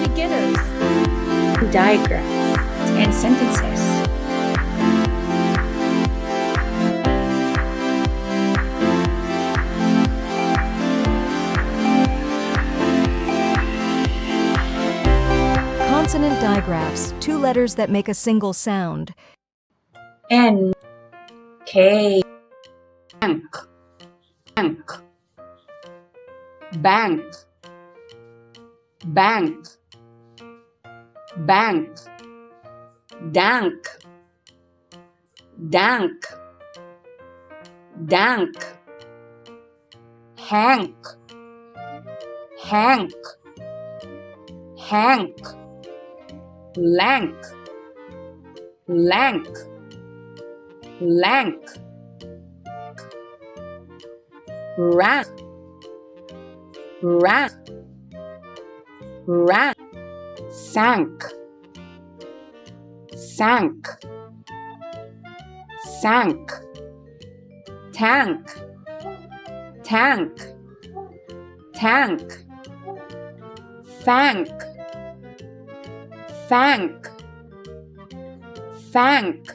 beginners. Digraphs and sentences. Consonant digraphs, two letters that make a single sound. N K bank, bank, bank, bank, bank, dank, dank, dank, hank, hank, hank, lank, lank, lank, rank, rank, rank, sank, sank, sank, tank, tank, tank, fank, fank, fank.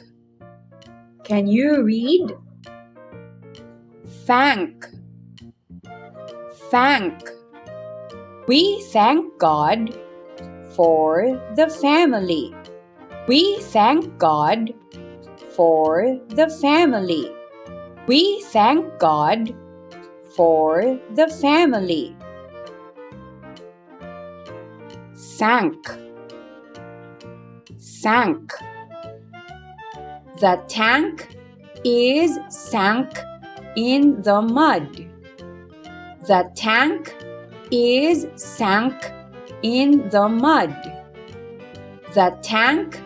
Can you read? Thank, thank. We thank God for the family. We thank God for the family. We thank God for the family. Sank, sank. The tank is sank in the mud. The tank is sank in the mud. The tank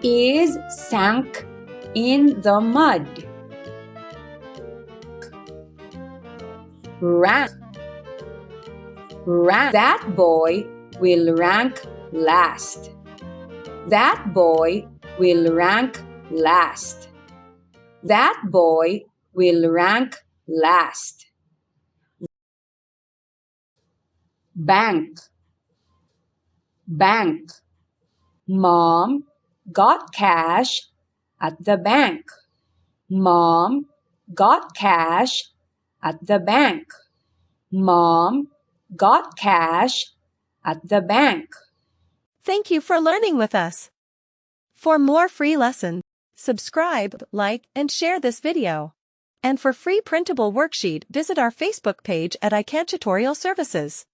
is sank in the mud. Rank, rank. That boy will rank last. That boy will rank last. That boy will rank last. Bank, bank. Mom got cash at the bank. Mom got cash at the bank. Mom got cash at the bank. Thank you for learning with us. For more free lessons, subscribe, like, and share this video. And for free printable worksheet, visit our Facebook page at iCantutorial Services.